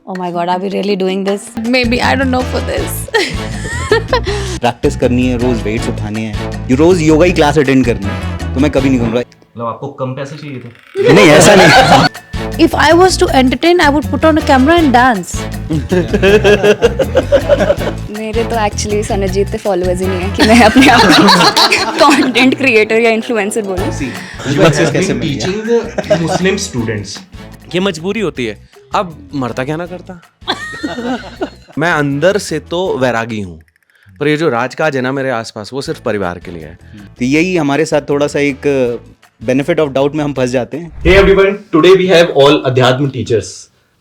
Oh my god, are we really doing this? Maybe I don't know for this. Practice करनी है, रोज weights उठाने हैं, ये रोज योगा की क्लास अटेंड करनी है, तो मैं कभी नहीं कहूँगा मतलब आपको कम पैसे चाहिए थे? नहीं, ऐसा नहीं। If I was to entertain, I would put on a camera and dance. मेरे तो एक्चुअली सनजीत पे फॉलोअर्स ही नहीं है कि मैं अपने आप को कंटेंट क्रिएटर या इन्फ्लुएंसर बोलूं। सक्सेस कैसे मिल गया? Teaching Muslim students. ये मजबूरी होती है। अब मरता क्या ना करता। मैं अंदर से तो वैरागी हूँ, पर ये जो राजकाज है ना मेरे आसपास, वो सिर्फ परिवार के लिए है। तो यही हमारे साथ थोड़ा सा एक बेनिफिट ऑफ डाउट में हम फंस जाते हैं। Hey everyone, today we have all adhyatma teachers.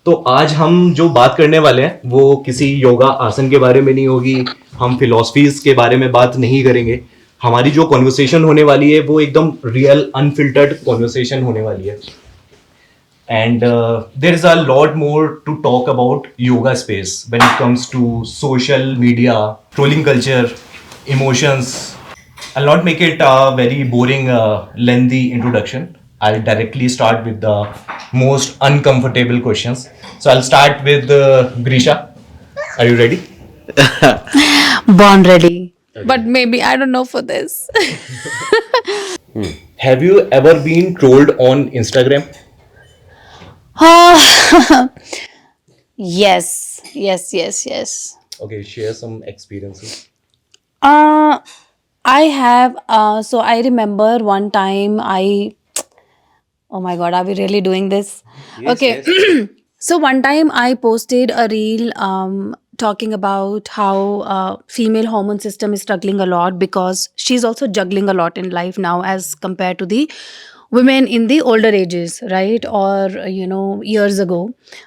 तो आज हम जो बात करने वाले हैं वो किसी योगा आसन के बारे में नहीं होगी, हम फिलॉसफीज के बारे में बात नहीं करेंगे। हमारी जो कॉन्वर्सेशन होने वाली है वो एकदम रियल अनफिल्टर्ड कॉन्वर्सेशन होने वाली है। And there is a lot more to talk about yoga space when it comes to social media, trolling culture, emotions. I'll not make it a very boring, lengthy introduction. I'll directly start with the most uncomfortable questions. So I'll start with Grisha. Are you ready? Born ready. But maybe I don't know for this. Have you ever been trolled on Instagram? Yes. Okay, share some experiences. I have. So I remember one time Oh my god, are we really doing this? Okay. So one time I posted a reel talking about how female hormone system is struggling a lot because she's also juggling a lot in life now as compared to the women in the older ages, right? Or years ago.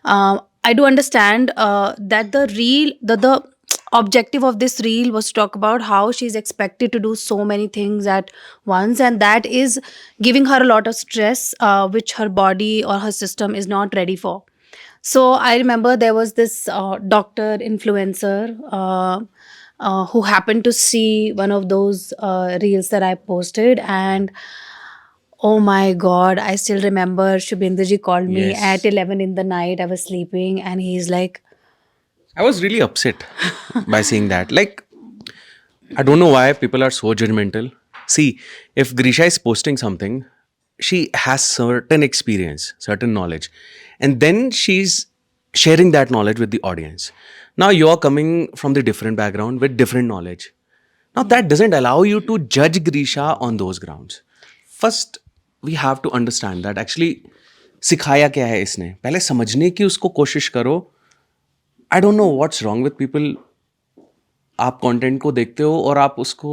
I do understand that the objective of this reel was to talk about how she's expected to do so many things at once, and that is giving her a lot of stress, which her body or her system is not ready for. So I remember there was this doctor influencer who happened to see one of those reels that I posted, and oh my god, I still remember Shubhendraji called me Yes. at 11 in the night. I was sleeping and he's like, I was really upset by seeing that. Like, I don't know why people are so judgmental. See, if Grisha is posting something, she has certain experience, certain knowledge, and then she's sharing that knowledge with the audience. Now you're coming from the different background with different knowledge. Now that doesn't allow you to judge Grisha on those grounds. First, we have to understand that actually सिखाया क्या है इसने, पहले समझने की उसको कोशिश करो. I don't know what's wrong with people. आप कंटेंट को देखते हो और आप उसको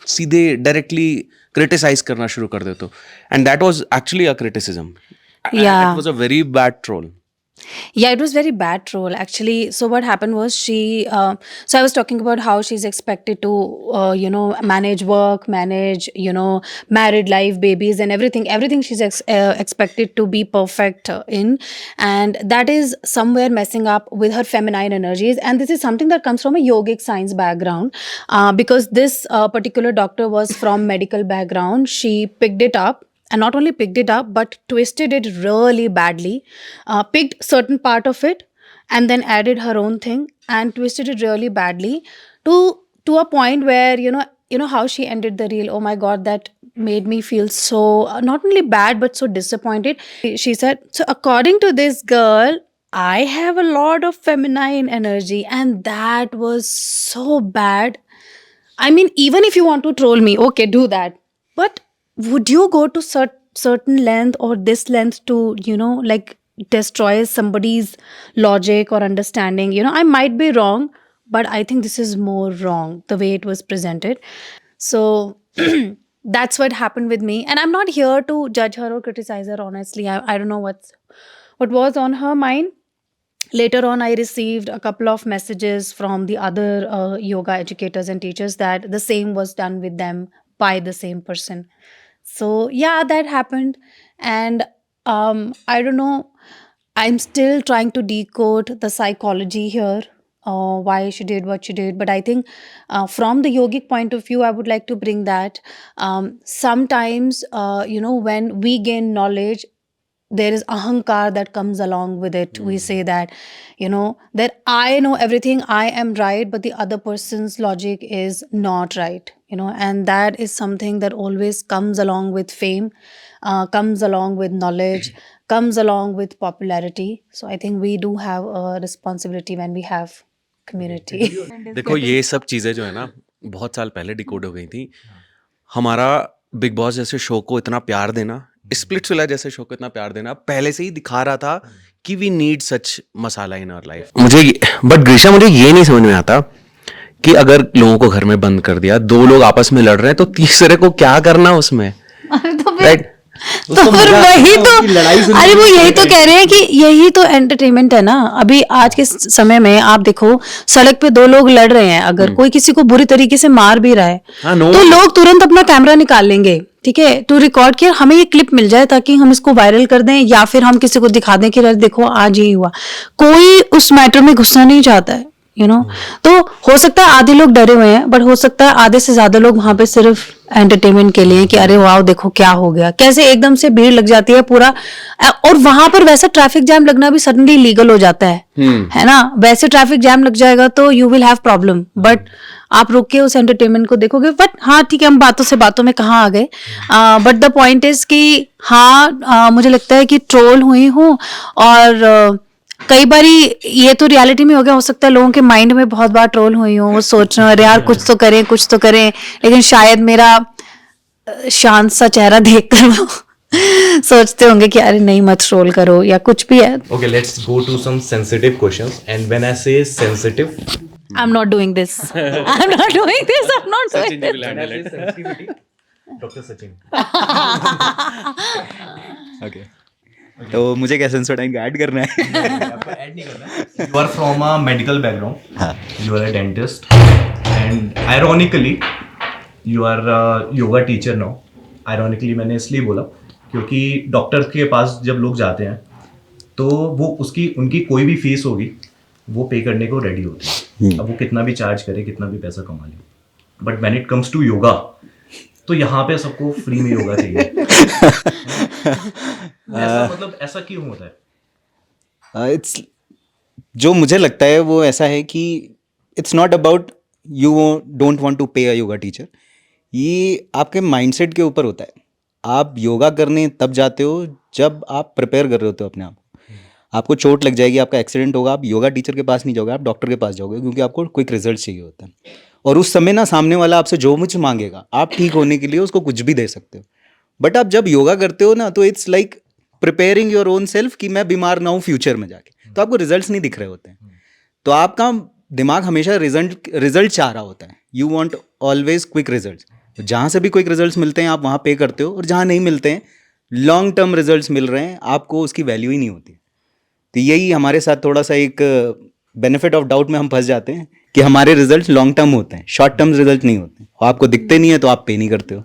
सीधे डायरेक्टली क्रिटिसाइज करना शुरू कर देते हो, and that was actually a criticism. Yeah. It was a very bad troll. yeah, it was very bad troll actually. So what happened was so I was talking about how she's expected to manage work, manage married life, babies and everything she's expected to be perfect in, and that is somewhere messing up with her feminine energies. And this is something that comes from a yogic science background, because this particular doctor was from medical background. She picked it up, and not only picked it up but twisted it really badly, picked certain part of it and then added her own thing and twisted it really badly to a point where how she ended the reel. Oh my god, that made me feel so not only bad but so disappointed. She said, so according to this girl, I have a lot of feminine energy, and that was so bad. I mean, even if you want to troll me, okay, do that. But would you go to certain length or this length to, like destroy somebody's logic or understanding? I might be wrong, but I think this is more wrong the way it was presented. So that's what happened with me. And I'm not here to judge her or criticize her, honestly. I don't know what was on her mind. Later on, I received a couple of messages from the other yoga educators and teachers that the same was done with them by the same person. So yeah, that happened. And I don't know, I'm still trying to decode the psychology here, why she did what she did. But I think from the yogic point of view, I would like to bring that sometimes when we gain knowledge, there is ahankar that comes along with it. We say that, that I know everything, I am right, but the other person's logic is not right, and that is something that always comes along with fame, comes along with knowledge, comes along with popularity. So I think we do have a responsibility when we have community. देखो ये सब चीज़ें जो है ना बहुत साल पहले डिकोड हो गई थी. हमारा बिग बॉस जैसे शो को इतना प्यार देना, स्प्लिट्सविला जैसे शो को इतना प्यार देना पहले से ही दिखा रहा था कि we need such masala in our life. But Grisha मुझे ये नहीं समझ में आता कि अगर लोगों को घर में बंद कर दिया, 2 लोग आपस में लड़ रहे हैं, तो तीसरे को क्या करना उसमें, राइट? तो फिर वही तो, अरे वो यही तो कह रहे हैं कि यही तो एंटरटेनमेंट है ना. अभी आज के समय में आप देखो, सड़क पे 2 लोग लड़ रहे हैं, अगर कोई किसी को बुरी तरीके से मार भी रहा है, तो लोग तुरंत अपना कैमरा निकाल लेंगे, ठीक है, टू रिकॉर्ड कि हमें ये क्लिप मिल जाए ताकि हम इसको वायरल कर दें, या फिर हम किसी को दिखा दें कि देखो आज ये हुआ. कोई उस मैटर में घुसना नहीं चाहता है, तो हो सकता है आधे लोग डरे हुए हैं, बट हो सकता है आधे से ज्यादा लोग वहां पे सिर्फ एंटरटेनमेंट के लिए कि अरे वाह देखो क्या हो गया, कैसे एकदम से भीड़ लग जाती है पूरा. और वहां पर वैसा ट्रैफिक जैम लगना भी सडनली लीगल हो जाता है ना. वैसे ट्रैफिक जैम लग जाएगा तो you will have problem, but आप रुक के उस एंटरटेनमेंट को देखोगे. बट हाँ ठीक है, हम बातों से बातों में कहाँ आ गए. बट द पॉइंट इज कि हाँ, मुझे लगता है कि ट्रोल हुई हूँ, और कई बारी ये तो रियलिटी में हो गया, हो सकता है लोगों के माइंड में बहुत बार ट्रोल हुई हूँ, वो सोच रहे हो अरे यार कुछ तो करें कुछ तो करें, लेकिन शायद मेरा शांत सा चेहरा देखकर वो सोचते होंगे कि अरे नहीं मत ट्रोल करो या कुछ भी है. Okay, let's go to some sensitive questions. And when I say sensitive, I'm not doing this. I'm not doing this. I'm not doing this. when I say sensitivity, Dr. Sachin. Okay, तो मुझे क्या Sensodyne का add करना है? आपको add नहीं करना है. You are from a medical background. हाँ. You are a dentist, and ironically, you are a yoga teacher now. Ironically मैंने इसलिए बोला क्योंकि डॉक्टर के पास जब लोग जाते हैं तो वो उनकी कोई भी फीस होगी वो पे करने को रेडी होते हैं. अब वो कितना भी चार्ज करे, कितना भी पैसा कमा ले, but when it comes to yoga तो यहाँ पे सबको फ्री में योगा चाहिए. ऐसा मतलब ऐसा क्यों होता है? इट्स जो मुझे लगता है वो ऐसा है कि it's not about you don't want to pay a yoga teacher. ये आपके माइंडसेट के ऊपर होता है. आप योगा करने तब जाते हो जब आप प्रिपेयर कर रहे होते हो अपने आप को. आपको चोट लग जाएगी, आपका एक्सीडेंट होगा, आप योगा टीचर के पास नहीं जाओगे, आप डॉक्टर के पास जाओगे, क्योंकि आपको क्विक रिजल्ट चाहिए होता है. और उस समय ना सामने वाला आपसे जो कुछ मांगेगा, आप ठीक होने के लिए उसको कुछ भी दे सकते हो. बट आप जब योगा करते हो ना, तो it's like preparing your own self कि मैं बीमार ना हूँ फ्यूचर में जाके. तो आपको रिजल्ट्स नहीं दिख रहे होते हैं, तो आपका दिमाग हमेशा रिजल्ट चाह रहा होता है. You want always quick results. तो जहाँ से भी क्विक रिजल्ट्स मिलते हैं आप वहाँ पे करते हो, और जहाँ नहीं मिलते हैं, लॉन्ग टर्म रिजल्ट्स मिल रहे हैं, आपको उसकी वैल्यू ही नहीं होती. तो यही हमारे साथ थोड़ा सा एक बेनिफिट ऑफ डाउट में हम फंस जाते हैं कि हमारे रिजल्ट लॉन्ग टर्म होते हैं, शॉर्ट टर्म रिजल्ट नहीं होते. आपको दिखते नहीं है तो आप पे नहीं करते हो.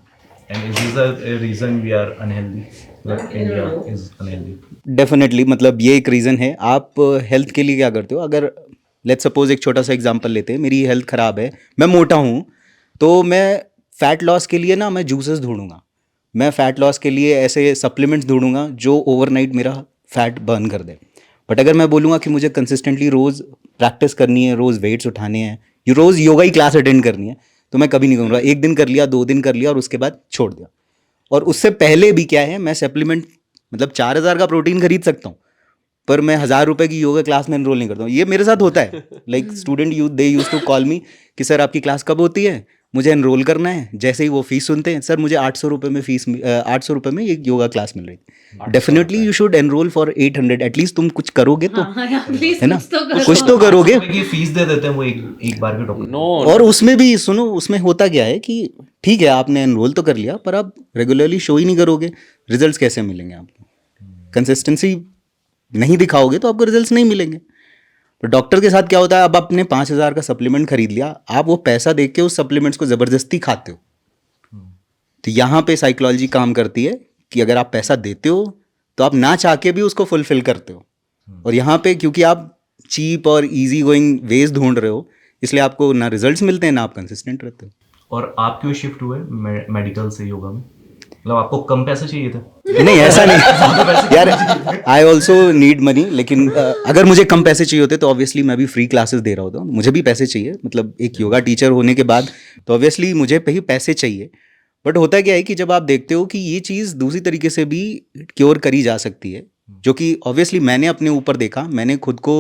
And is this a reason we are unhealthy? Like India is unhealthy. Definitely, मतलब ये एक रीज़न है. आप हेल्थ के लिए क्या करते हो? अगर लेट्स सपोज एक छोटा सा एग्जांपल लेते हैं, मेरी हेल्थ ख़राब है, मैं मोटा हूँ, तो मैं फ़ैट लॉस के लिए ना मैं जूसेस ढूंढूंगा, मैं फ़ैट लॉस के लिए ऐसे सप्लीमेंट्स ढूंढूंगा जो ओवरनाइट मेरा फैट बर्न कर दे. बट अगर मैं बोलूँगा कि मुझे कंसिस्टेंटली रोज़ प्रैक्टिस करनी है, रोज़ वेट्स उठाने हैं, रोज़ योगा की क्लास अटेंड करनी है, तो मैं कभी नहीं करूँगा. 1 दिन कर लिया, 2 दिन कर लिया, और उसके बाद छोड़ दिया. और उससे पहले भी क्या है, मैं सप्लीमेंट मतलब 4000 का प्रोटीन खरीद सकता हूँ, पर मैं 1000 रुपये की योगा क्लास में एनरोल नहीं करता हूँ. ये मेरे साथ होता है. Like student youth they use to call me कि सर आपकी क्लास कब होती है, मुझे एनरोल करना है. जैसे ही वो फीस सुनते हैं, सर मुझे 800 रुपये में फीस 800 रुपये में एक योगा क्लास मिल रही है. Definitely you should enrol for 800. At least तुम कुछ करोगे तो, है ना, कुछ तो करोगे. फीस दे देते हैं वो एक बार के डॉक्टर. और उसमें भी सुनो, उसमें होता क्या है कि ठीक है आपने एनरोल तो कर लिया, पर आप रेगुलरली शो ही नहीं करोगे, रिजल्ट्स कैसे मिलेंगे आपको? कंसिस्टेंसी नहीं दिखाओगे तो आपको रिजल्ट्स नहीं मिलेंगे. तो डॉक्टर के साथ क्या होता है, अब आपने 5000 का सप्लीमेंट खरीद लिया, आप वो पैसा देख के उस सप्लीमेंट्स को ज़बरदस्ती खाते हो. तो यहाँ पे साइकोलॉजी काम करती है कि अगर आप पैसा देते हो तो आप ना चाह के भी उसको फुलफिल करते हो. और यहाँ पे क्योंकि आप चीप और इजी गोइंग वेज ढूंढ रहे हो, इसलिए आपको ना रिजल्ट्स मिलते हैं, ना आप कंसिस्टेंट रहते हो. और आप क्यों शिफ्ट हुए मेडिकल से योगा में? मतलब आपको कम पैसे चाहिए थे? नहीं ऐसा नहीं यार, आई ऑल्सो नीड मनी, लेकिन अगर मुझे कम पैसे चाहिए होते तो ऑब्वियसली मैं भी फ्री क्लासेस दे रहा होता। मुझे भी पैसे चाहिए, मतलब एक योगा टीचर होने के बाद तो ऑब्वियसली मुझे भी पैसे चाहिए। बट होता क्या है कि जब आप देखते हो कि ये चीज़ दूसरी तरीके से भी क्योर करी जा सकती है, जो कि ऑब्वियसली मैंने अपने ऊपर देखा, मैंने खुद को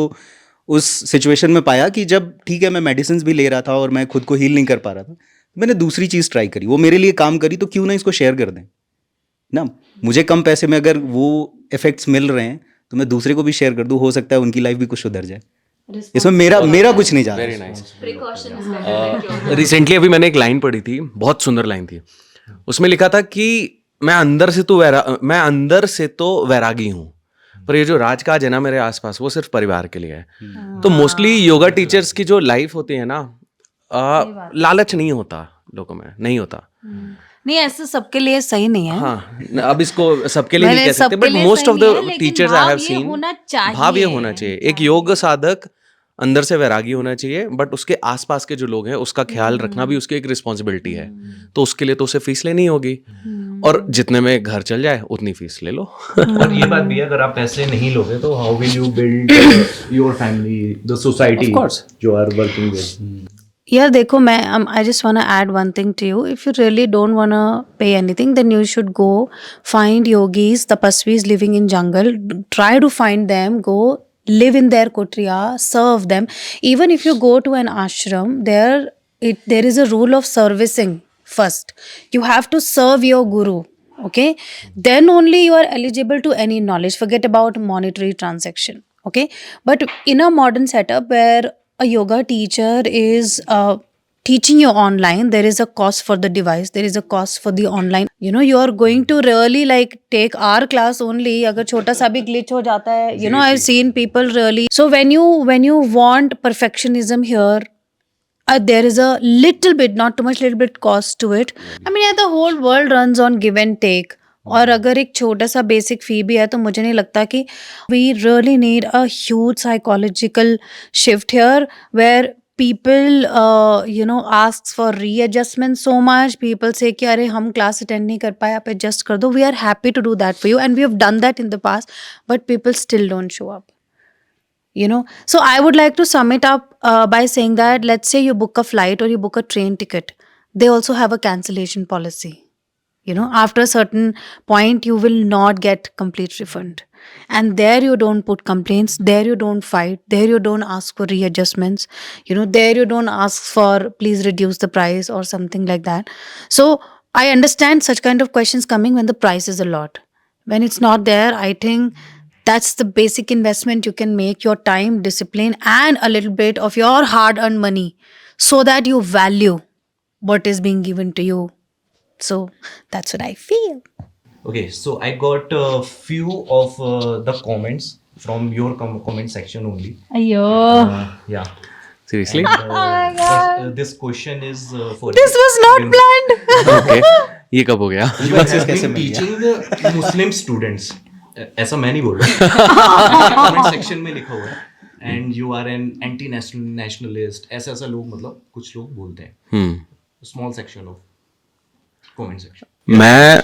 उस सिचुएशन में पाया कि जब ठीक है मैं मेडिसिन भी ले रहा था और मैं खुद को हील नहीं कर पा रहा था, मैंने दूसरी चीज़ ट्राई करी, वो मेरे लिए काम करी, तो क्यों ना इसको शेयर कर दें ना। मुझे कम पैसे में अगर वो इफेक्ट्स मिल रहे हैं तो मैं दूसरे को भी शेयर कर दूं, हो सकता है उनकी लाइफ भी कुछ सुधर जाए। इसमें मेरा कुछ नहीं जा रहा। Very nice. रिसेंटली अभी मैंने एक लाइन पढ़ी थी, बहुत सुंदर लाइन थी। उसमें लिखा था कि मैं अंदर से तो वैरागी हूँ, पर ये जो राजकाज है ना मेरे आसपास वो सिर्फ परिवार के लिए है। तो मोस्टली योगा टीचर्स की जो लाइफ होती है ना, लालच नहीं होता लोगों में, नहीं होता। नहीं, ऐसा सबके लिए सही नहीं है। हाँ, अब इसको सबके लिए नहीं मैंने कह सकते, सबके बट लिए मोस्ट सही ऑफ नहीं है, द लेकिन टीचर्स आई भाव हैव ये सीन, होना चाहिए। भाव ये होना चाहिए। एक योग साधक अंदर से वैरागी होना चाहिए, बट उसके आसपास के जो लोग हैं उसका ख्याल रखना भी उसकी एक रिस्पॉन्सिबिलिटी है। तो उसके लिए तो उसे फीस लेनी होगी, और जितने में घर चल जाए उतनी फीस ले लो। और ये बात भी है, अगर आप पैसे नहीं लोगे तो how will you build your family, the society जो आर वर्किंग विद। यार देखो, मैं I just wanna add one thing to you. If you really don't wanna pay anything, then you should go find yogis, tapasvis living in jungle. Try to find them. Go live in their kutriya. Serve them. Even if you go to an ashram, there is a rule of servicing first. You have to serve your guru. Okay, then only you are eligible to any knowledge. Forget about monetary transaction. Okay, but in a modern setup where a yoga teacher is teaching you online, there is a cost for the device, there is a cost for the online, you are going to really like take our class only agar chota sa bhi glitch ho jata hai, I've seen people really. So when you want perfectionism here, there is a little bit, not too much, little bit cost to it. I mean, yeah, the whole world runs on give and take. और अगर एक छोटा सा basic फी भी है तो मुझे नहीं लगता कि we really need a huge psychological shift here where people asks for readjustment so much. People say कि अरे हम क्लास अटेंड नहीं कर पाए, आप एडजस्ट कर दो. We are happy to do that for you and we have done that in the past, but people still don't show up. So I would like to sum it up by saying that let's say you book a flight or you book a train ticket. They also have a cancellation policy. After a certain point, you will not get complete refund. And there you don't put complaints, there you don't fight, there you don't ask for readjustments, there you don't ask for please reduce the price or something like that. So I understand such kind of questions coming when the price is a lot. When it's not there, I think that's the basic investment you can make, your time, discipline, and a little bit of your hard-earned money so that you value what is being given to you. So that's what I feel. Okay, so I got a few of the comments from your comment section only. Ayyo. Yeah. Seriously? And, this question is for This was not planned. Okay. ये कब हो गया? You have been teaching Muslim students. ऐसा मैं नहीं बोल रहा. Comment section में लिखा हुआ है. And you are an anti-nationalist. ऐसा लोग मतलब कुछ लोग बोलते हैं. Small section of comment section. मैं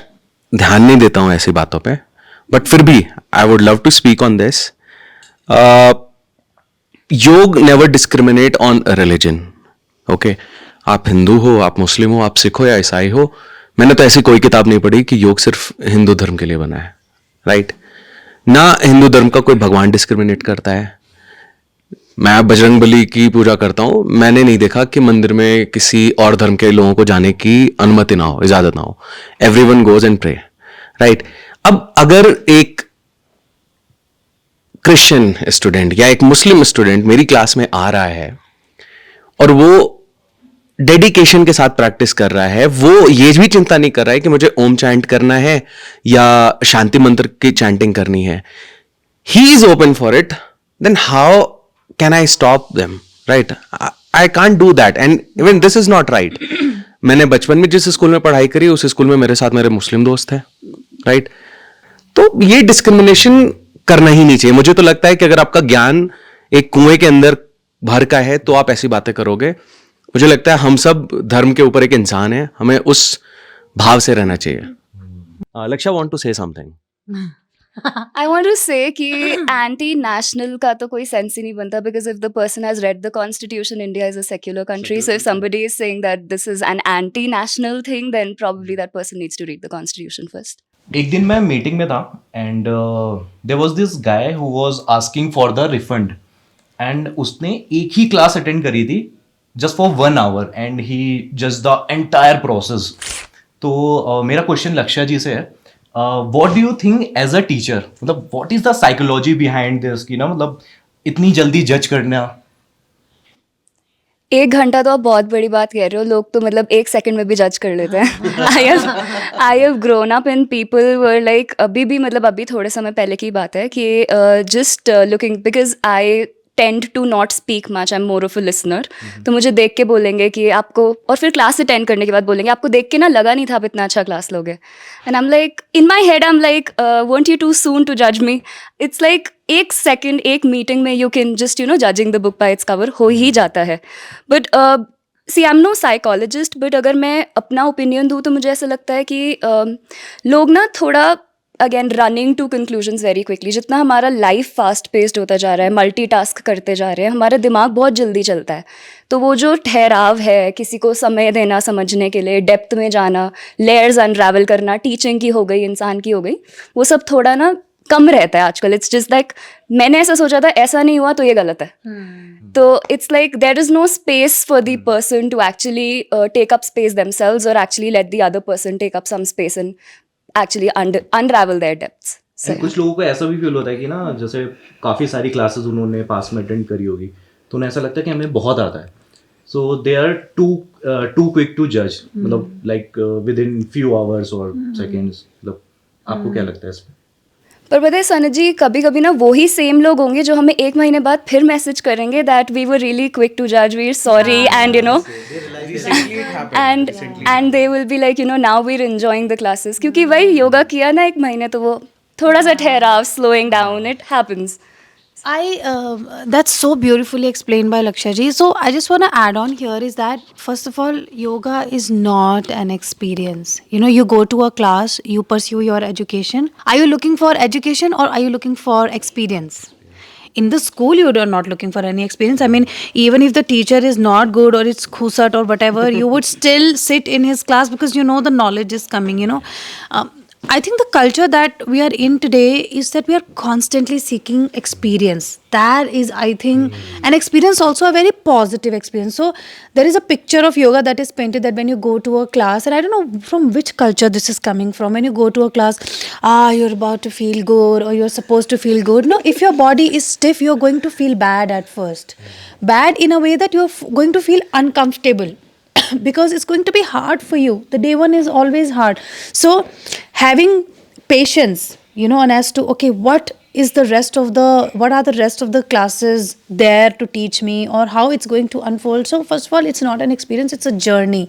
ध्यान नहीं देता हूँ ऐसी बातों पे, बट फिर भी I would love to speak on this. Yoga never discriminate on religion. Okay, आप हिंदू हो, आप मुस्लिम हो, आप सिख हो या ईसाई हो, मैंने तो ऐसी कोई किताब नहीं पढ़ी कि योग सिर्फ हिंदू धर्म के लिए बना है. राइट ना, हिंदू धर्म का कोई भगवान डिस्क्रिमिनेट करता है. मैं बजरंगबली की पूजा करता हूँ, मैंने नहीं देखा कि मंदिर में किसी और धर्म के लोगों को जाने की अनुमति ना हो, इजाजत ना हो. Everyone goes and pray. Right. अब अगर एक क्रिश्चियन स्टूडेंट या एक मुस्लिम स्टूडेंट मेरी क्लास में आ रहा है और वो डेडिकेशन के साथ प्रैक्टिस कर रहा है, वो ये भी चिंता नहीं कर रहा है कि मुझे ओम चैंट करना है या शांति मंत्र की चैंटिंग करनी है, he is open for it, then how can I stop them? Right? I can't do that, and even this is not right. मैंने बचपन में जिस स्कूल में पढ़ाई करी उस स्कूल में मेरे साथ मेरे मुस्लिम दोस्त थे. राइट. तो ये डिस्क्रिमिनेशन करना ही नहीं चाहिए. मुझे तो लगता है कि अगर आपका ज्ञान एक कुएं के अंदर भर का है तो आप ऐसी बातें करोगे. मुझे लगता है हम सब धर्म के ऊपर एक इंसान है, हमें उस भाव से रहना चाहिए. Laksha want to say something. I want to say कि anti-national का तो कोई sense ही नहीं बनता, because if the person has read the constitution, India is a secular country. So if somebody is saying that this is an anti-national thing, then probably that person needs to read the constitution first. एक दिन मैं meeting में था and there was this guy who was asking for the refund and उसने एक ही class attend करी थी just for 1 hour and he just the entire process. तो मेरा क्वेश्चन लक्ष्य जी से है, what do you think as a teacher, मतलब what is the psychology behind this कि ना मतलब इतनी जल्दी जज करना. 1 घंटा तो आप बहुत बड़ी बात कह रहे हो. लोग तो मतलब 1 सेकंड में भी जज कर लेते हैं. I have grown up in people were like, अभी भी मतलब अभी थोड़े समय पहले की बात है कि just looking, because I tend to not speak much, I am more of a listener. तो मुझे देख के बोलेंगे कि आपको, और फिर क्लास अटेंड करने के बाद बोलेंगे आपको देख के ना लगा नहीं था आप इतना अच्छा क्लास लोगे. And I am like, in my head I am like, want you to soon to जज me. It's like 1 second, 1 meeting में you can just judging the book by its cover हो ही जाता है. But see I am no psychologist, but अगर मैं अपना opinion दूँ तो मुझे ऐसा लगता है कि लोग ना थोड़ा again running to conclusions very quickly. जितना हमारा लाइफ फास्ट पेस्ड होता जा रहा है, मल्टीटास्क करते जा रहे हैं, हमारा दिमाग बहुत जल्दी चलता है. तो वो जो ठहराव है, किसी को समय देना समझने के लिए, डेप्थ में जाना, लेयर्स अनरावल करना, टीचिंग की हो गई, इंसान की हो गई, वो सब थोड़ा ना कम रहता है आजकल. इट्स जस्ट लाइक मैंने ऐसा सोचा था, ऐसा नहीं हुआ तो ये गलत है. तो it's like there is no space for the person to actually take up space themselves और actually let the other person take up some space and actually unravel their depths. So, कुछ लोगों को ऐसा भी फील होता है कि ना जैसे काफ़ी सारी क्लासेस उन्होंने पास में अटेंड करी होगी तो उन्हें ऐसा लगता है कि हमें बहुत आता है. So they are too quick to जज, मतलब like within few hours और सेकेंड्स. मतलब आपको क्या लगता है इस पे? पर पता है सनत जी, कभी कभी ना वही सेम लोग होंगे जो हमें 1 महीने बाद फिर मैसेज करेंगे that we were really quick to जज, we are sorry, and and they will be like now we are enjoying the classes. क्योंकि वही योगा किया ना 1 महीने, तो वो थोड़ा सा ठहराव, slowing down, it happens. That's so beautifully explained by Laksha ji. So I just want to add on here is that first of all, yoga is not an experience. You go to a class, you pursue your education. Are you looking for education or are you looking for experience? In the school, you are not looking for any experience. I mean, even if the teacher is not good or it's khusat or whatever, you would still sit in his class because the knowledge is coming. I think the culture that we are in today is that we are constantly seeking experience. That is, I think, an experience, also a very positive experience. So there is a picture of yoga that is painted that when you go to a class, and I don't know from which culture this is coming from, when you go to a class, you're about to feel good or you're supposed to feel good. No, if your body is stiff, you're going to feel bad at first. Bad in a way that you're going to feel uncomfortable. Because it's going to be hard for you. The day one is always hard. So having patience, and as to, okay, what are the rest of the classes there to teach me, or how it's going to unfold. So first of all, it's not an experience, it's a journey.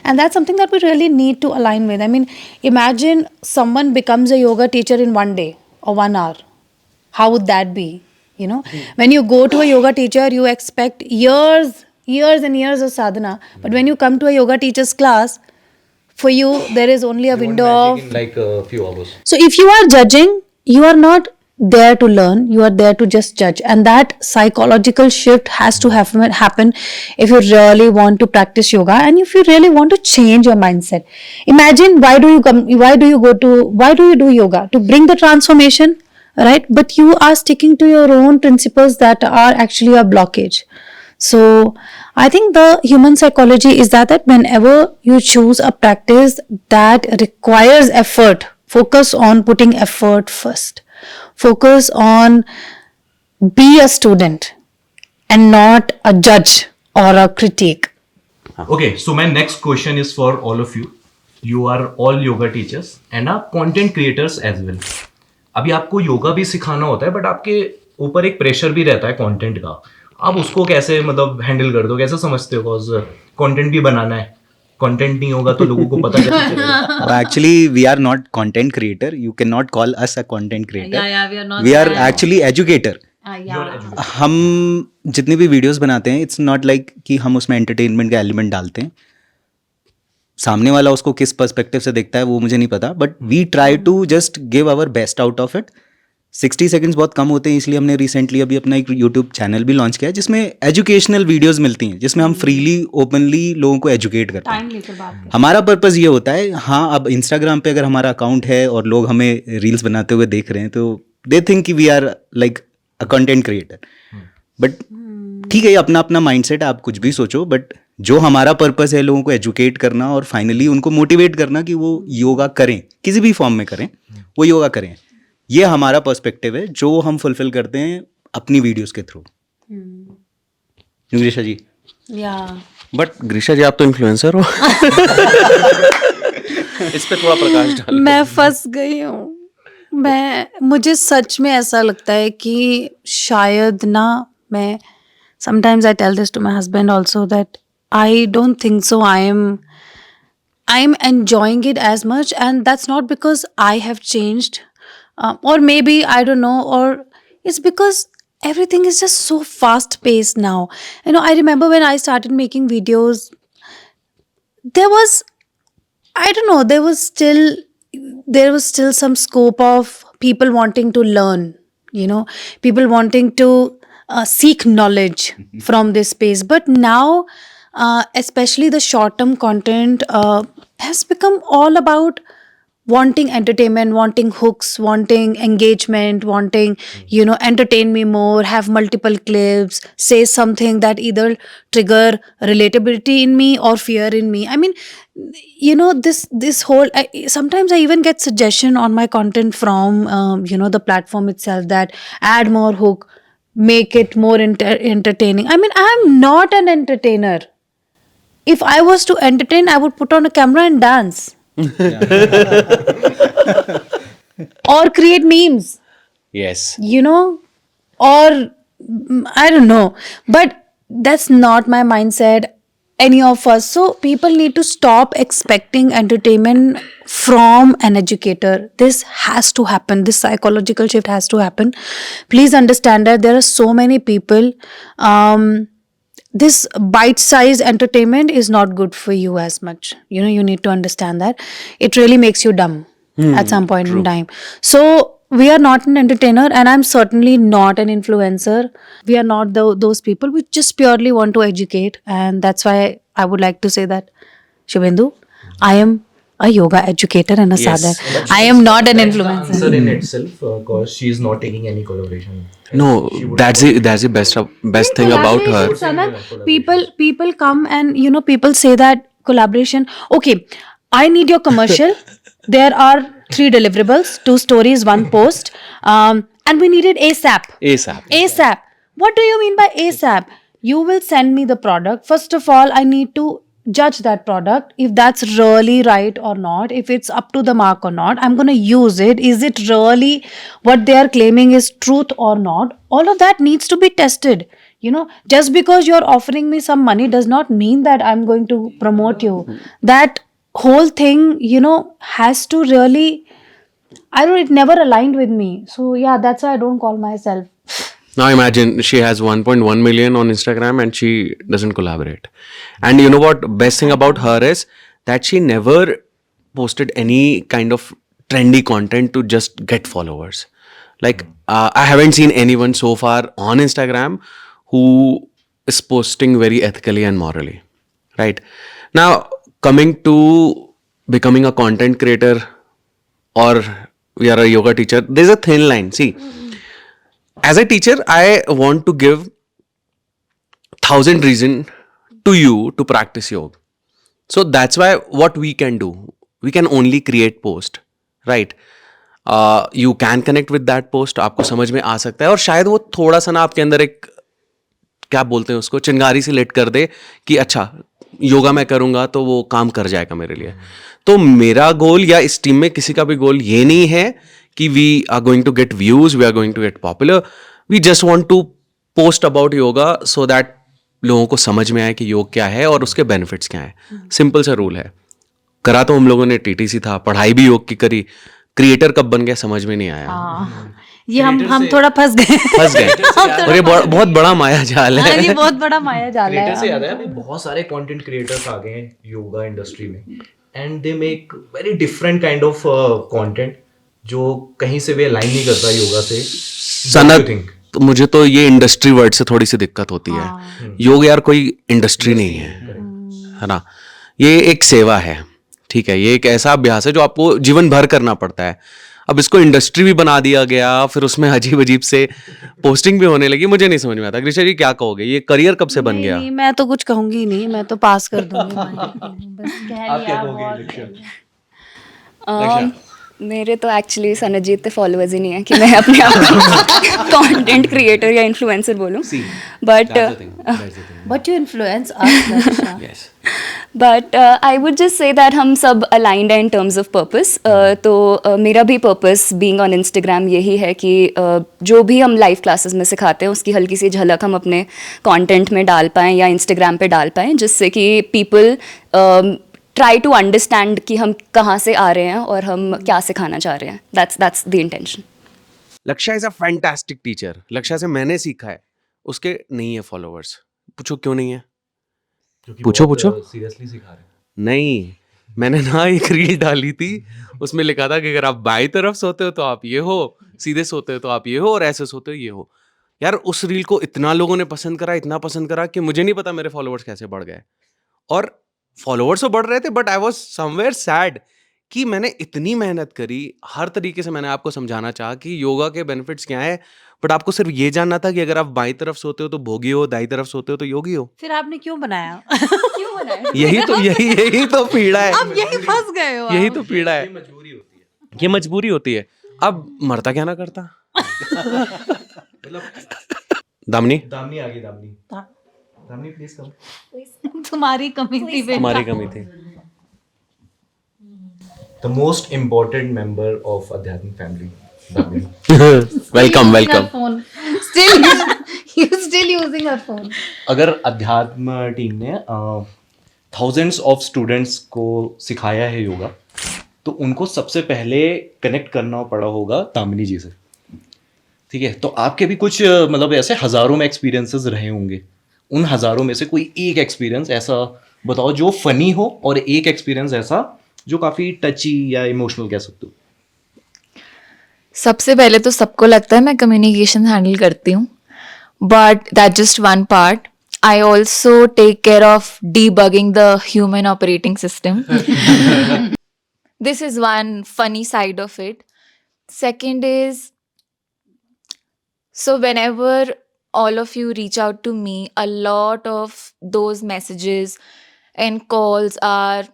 And that's something that we really need to align with. I mean, imagine someone becomes a yoga teacher in 1 day or 1 hour. How would that be? When you go to a yoga teacher, you expect years and years of sadhana, but when you come to a yoga teacher's class, for you there is only a window of in like a few hours. So if you are judging, you are not there to learn, you are there to just judge. And that psychological shift has to happen if you really want to practice yoga and if you really want to change your mindset. Imagine, why do you do yoga? To bring the transformation, right? But you are sticking to your own principles that are actually a blockage. So I think the human psychology is that whenever you choose a practice that requires effort, focus on putting effort first. Focus on be a student and not a judge or a critique. Okay, so my next question is for all of you. You are all yoga teachers and are content creators as well. अभी आपको योगा भी सिखाना होता है, but आपके ऊपर एक pressure भी रहता है कंटेंट का. आप उसको कैसे मतलब हैंडल कर दो, कैसे समझते हो? बिकॉज कंटेंट भी बनाना है, कंटेंट नहीं होगा तो लोगों को पता कैसे चलेगा? Actually, we are not content creator. You cannot call us a content creator. we are not. We are actually educator. You're educated. हम जितनी भी वीडियोस बनाते हैं, इट्स नॉट लाइक कि हम उसमें एंटरटेनमेंट का एलिमेंट डालते हैं. सामने वाला उसको किस पर्सपेक्टिव से देखता है वो मुझे नहीं पता, but we try to just give our best out of it. 60 seconds बहुत कम होते हैं, इसलिए हमने रिसेंटली अभी अपना एक यूट्यूब चैनल भी लॉन्च किया है जिसमें एजुकेशनल वीडियोस मिलती हैं, जिसमें हम फ्रीली ओपनली लोगों को एजुकेट करते हैं. टाइम लेकर बात करें. हमारा पर्पज़ ये होता है, हाँ अब इंस्टाग्राम पे अगर हमारा अकाउंट है और लोग हमें रील्स बनाते हुए देख रहे हैं तो दे थिंक कि we are like a content creator, but ठीक है अपना अपना माइंडसेट, आप कुछ भी सोचो, बट जो हमारा पर्पस है लोगों को एजुकेट करना और फाइनली उनको मोटिवेट करना कि वो योगा करें, किसी भी फॉर्म में करें, वो योगा करें, ये हमारा पर्सपेक्टिव है जो हम फुलफिल करते हैं अपनी वीडियोस के थ्रू. ग्रीशा जी. या बट ग्रीशा जी आप तो इन्फ्लुएंसर हो. इस पे थोड़ा प्रकाश डाल. मैं फंस गई हूँ. मुझे सच में ऐसा लगता है कि शायद ना, मैं sometimes I tell this to my husband also that I don't think so I'm enjoying it as much, and that's not because I have changed, or maybe I don't know, or it's because everything is just so fast paced now. I remember when I started making videos, there was, I don't know, there was still some scope of people wanting to learn, people wanting to seek knowledge from this space. But now, especially the short term content has become all about wanting entertainment, wanting hooks, wanting engagement, wanting, entertain me more, have multiple clips, say something that either trigger relatability in me or fear in me. I mean, this whole, sometimes I even get suggestion on my content from, the platform itself, that add more hook, make it more entertaining. I mean, I'm not an entertainer. If I was to entertain, I would put on a camera and dance. Or create memes, Yes. or I don't know. But that's not my mindset, any of us. So people need to stop expecting entertainment from an educator. This has to happen. This psychological shift has to happen. Please understand that there are so many people. This bite-sized entertainment is not good for you as much. You need to understand that. It really makes you dumb at some point in time. So we are not an entertainer, and I'm certainly not an influencer. We are not those people. We just purely want to educate, and that's why I would like to say that, Shubhendu, I am a yoga educator and a sadhak. I am not an influencer. Answer in itself, because she is not taking any collaboration. No, that's the best thing about her. Sanak, people come and people say that collaboration. Okay, I need your commercial. There are 3 deliverables, 2 stories, 1 post, and we need it ASAP. ASAP. What do you mean by ASAP? You will send me the product. First of all, I need to judge that product, if that's really right or not, if it's up to the mark or not. I'm going to use it. Is it really what they are claiming is truth or not? All of that needs to be tested. Just because you're offering me some money does not mean that I'm going to promote you. That whole thing, has to really, it never aligned with me. So yeah, that's why I don't call myself. Now imagine she has 1.1 million on Instagram and she doesn't collaborate. And you know what best thing about her is that she never posted any kind of trendy content to just get followers. Like I haven't seen anyone so far on Instagram who is posting very ethically and morally. Right? Now coming to becoming a content creator or we are a yoga teacher, there's a thin line. See, as a teacher, I want to give 1,000 reasons to you to practice yoga. So that's why what we can do, we can only create post, right? You can connect with that post, आपको समझ में आ सकता है और शायद वो थोड़ा सा ना आपके अंदर एक क्या बोलते हैं उसको चिंगारी सी लेट कर दे कि अच्छा योगा मैं करूँगा तो वो काम कर जाएगा मेरे लिए. तो मेरा गोल या इस टीम में किसी का भी गोल ये नहीं है कि we are going to get views, we are going to get popular. We just want to post about yoga so that लोगों को समझ में आए कि योग क्या है और उसके बेनिफिट्स क्या हैं. सिंपल सा रूल है. करा तो हम लोगों ने टीटीसी था, पढ़ाई भी योग की करी, क्रिएटर कब बन गया समझ में नहीं आया. ये हम Creator हम से- थोड़ा फंस गए फंस गए और ये बहुत बड़ा माया जाल हाँ, है। ये बहुत बड़ा माया जाल क्रिएटर से है। याद है अभी बहुत सारे कंटेंट क्रिएटर्स आ गए हैं योगा इंडस्ट्री में and they make very different kind of content जो कहीं से भी अलाइन नहीं करता योगा से। सनत थिंक तो मुझे तो ये इंडस्ट्री वर्ड से थोड़ी सी दिक्कत होती है। योग यार कोई इंडस्ट्री नहीं है ना, ये एक सेवा है, ठीक है, ये एक ऐसा अभ्यास है जो आपको जीवन भर करना पड़ता है। अब इसको इंडस्ट्री भी बना दिया गया, फिर उसमें अजीब अजीब से पोस्टिंग भी होने लगी, मुझे नहीं समझ में आता। ग्रीशा जी क्या कहोगे, ये करियर कब से बन नहीं, गया? नहीं, मैं तो कुछ कहूंगी नहीं, मैं तो पास कर दूंगी बस कह आप क्या लिया कहोगे बहुत। लक्ष्य? मेरे तो एक्चुअली सनजीत पे फॉलोअर्स ही नहीं है कि मैं अपने आप को कंटेंट क्रिएटर या इन्फ्लुएंसर बोलूं, but But you influence us, Laksha. But I would just say that हम सब अलाइंड हैं इन टर्म्स ऑफ पर्पस। तो मेरा भी पर्पस बीइंग ऑन इंस्टाग्राम यही है कि जो भी हम लाइव क्लासेस में सिखाते हैं उसकी हल्की सी झलक हम अपने कंटेंट में डाल पाएँ या इंस्टाग्राम पे डाल पाएँ, जिससे कि पीपल ट्राई टू अंडरस्टैंड कि हम कहाँ से आ रहे हैं और हम क्या सिखाना चाह रहे हैं। That's the intention. लक्ष्य इज अ फैंटास्टिक टीचर। लक्ष्य से मैंने सीखा है, उसके नहीं है फॉलोअर्स। पूछो क्यों नहीं है? पूछो। सीरियसली सिखा रहे हैं। नहीं, मैंने ना एक रील डाली थी, उसमें लिखा था कि अगर आप बाई तरफ सोते हो तो आप ये हो, सीधे सोते हो तो आप ये हो, और ऐसे सोते हो ये हो। यार उस रील को इतना लोगों ने पसंद करा, इतना पसंद करा कि मुझे नहीं पता मेरे फॉलोअर्स कैसे बढ़ गए। और फॉलोअर्स तो बढ़ रहे थे, but I was somewhere sad कि मैंने इतनी मेहनत करी, हर तरीके से मैंने आपको समझाना चाहा कि योगा के बेनिफिट्स क्या हैं, बट आपको सिर्फ ये जानना था कि अगर आप बाई तरफ सोते हो तो भोगी हो, दाई तरफ सोते हो तो योगी हो। फिर आपने क्यों बनाया? यही तो पीड़ा है। अब यही फंस गए हो यही आप। तो पीड़ा है, ये मजबूरी होती है। अब मरता क्या ना करता। दामिनी दामिनी आ गई। Damini please come. तुम्हारी कमी थी बेटा। तुम्हारी कमी थी। The most important member of आध्यात्मिक family Damini. Welcome Phone. Still, you still using her phone. अगर अध्यात्म टीम ने थाउजेंड्स ऑफ स्टूडेंट्स को सिखाया है योगा, तो उनको सबसे पहले कनेक्ट करना पड़ा होगा दामिनी जी से, ठीक है? तो आपके भी कुछ मतलब ऐसे हजारों में एक्सपीरियंसेस रहे होंगे, उन हजारों में से कोई एक एक्सपीरियंस ऐसा बताओ जो फनी हो, और एक एक्सपीरियंस ऐसा जो काफ़ी टची या इमोशनल कह सकते हो। सबसे पहले तो सबको लगता है मैं कम्युनिकेशन हैंडल करती हूँ, but that just one part. I also take care of debugging the human operating system. This is one funny side of it. Second is, so whenever all of you reach out to me, a lot of those messages and calls are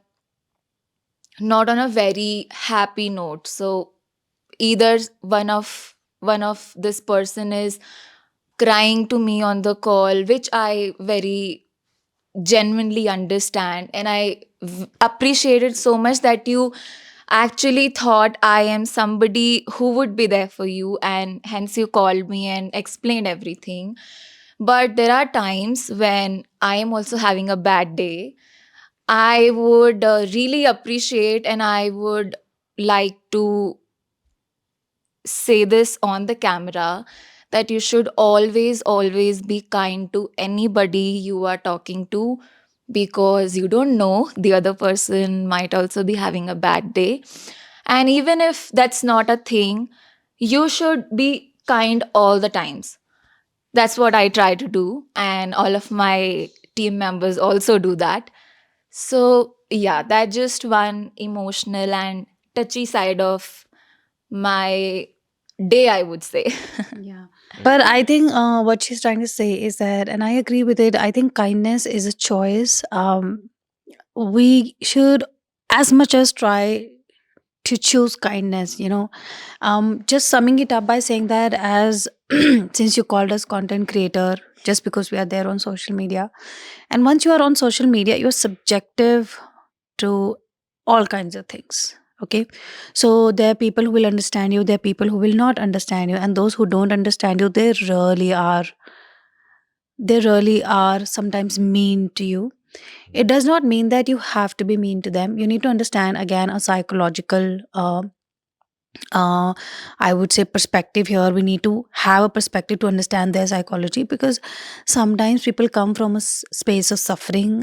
not on a very happy note. So either one of this person is crying to me on the call, which I very genuinely understand, and I appreciate it so much that you actually thought I am somebody who would be there for you, and hence you called me and explained everything. But there are times when I am also having a bad day. I would really appreciate, and I would like to say this on the camera, that you should always be kind to anybody you are talking to, because you don't know, the other person might also be having a bad day. And even if that's not a thing, you should be kind all the times. That's what I try to do, and all of my team members also do that. So yeah, that's just one emotional and touchy side of my day, I would say. Yeah. But I think what she's trying to say is that, and I agree with it, I think kindness is a choice. We should as much as try to choose kindness, just summing it up by saying that, as since you called us content creator just because we are there on social media, and once you are on social media, you're subjective to all kinds of things. Okay, so there are people who will understand you, there are people who will not understand you, and those who don't understand you, they really are sometimes mean to you. It does not mean that you have to be mean to them. You need to understand, again, a psychological I would say perspective here. We need to have a perspective to understand their psychology, because sometimes people come from a space of suffering,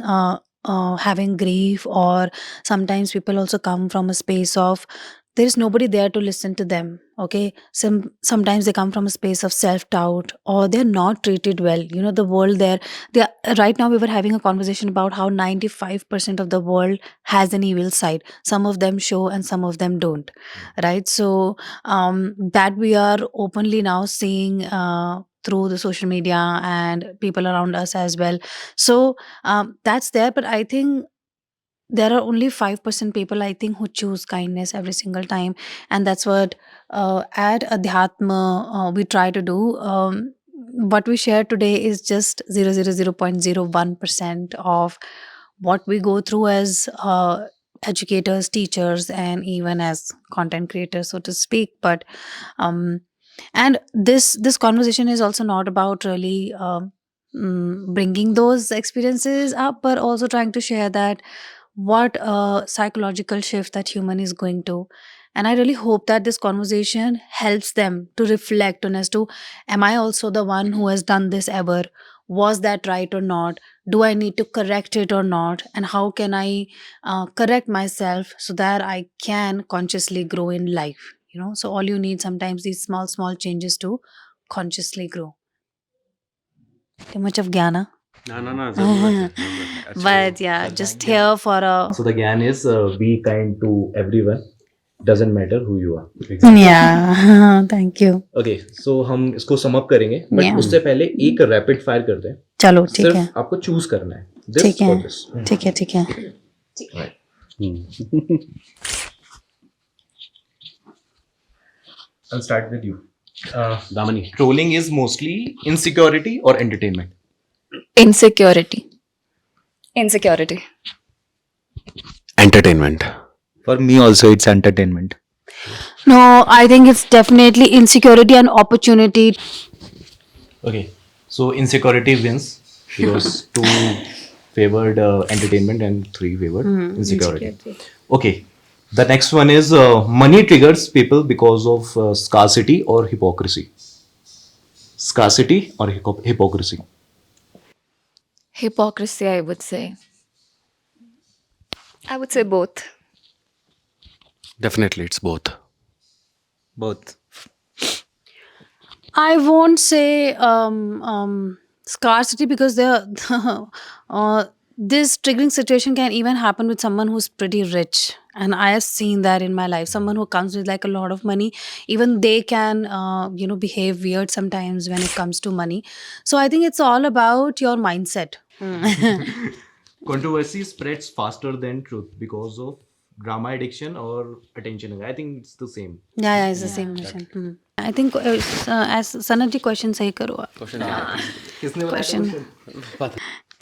having grief, or sometimes people also come from a space of there is nobody there to listen to them. Okay, sometimes they come from a space of self doubt, or they're not treated well. You know, the world there. They are, right now we were having a conversation about how 95% of the world has an evil side. Some of them show and some of them don't, right? So that we are openly now seeing through the social media and people around us as well. So that's there, but I think there are only 5% people, I think, who choose kindness every single time. And that's what at Adhyatma we try to do. What we share today is just 0.01% of what we go through as educators, teachers, and even as content creators, so to speak. But um, and this conversation is also not about really bringing those experiences up, but also trying to share that what a psychological shift that human is going to. And I really hope that this conversation helps them to reflect on as to, am I also the one who has done this ever? Was that right or not? Do I need to correct it or not? And how can I correct myself so that I can consciously grow in life? You know, so all you need sometimes these small changes to consciously grow. Too much of Gyana. No, But yeah, just here for a So the gyan is be kind to everyone, doesn't matter who you are. yeah. Thank you. Okay so हम इसको sum up करेंगे but Yeah. उससे पहले एक rapid fire करते हैं. चलो ठीक है, सिर्फ आपको चूज करना है ठीक दिस है, और दिस. ठीक है, ठीक है. I'll start with you. Damani. Trolling is mostly insecurity or entertainment. Insecurity. Insecurity. Entertainment. For me also, it's entertainment. No, I think it's definitely insecurity and opportunity. Okay, so insecurity wins because 2 favored entertainment and 3 favored insecurity. Okay, the next one is money triggers people because of scarcity or hypocrisy. Scarcity or hypocrisy. Hypocrisy, I would say. I would say both. Definitely, it's both. Both. I won't say scarcity, because this triggering situation can even happen with someone who's pretty rich, and I have seen that in my life. Someone who comes with like a lot of money, even they can behave weird sometimes when it comes to money. So I think it's all about your mindset. Controversy spreads faster than truth because of drama addiction or attention. I think it's the same. Yeah, it's the same question. I think as Sanat ji question सही करो आप. किसने बताया Question. question?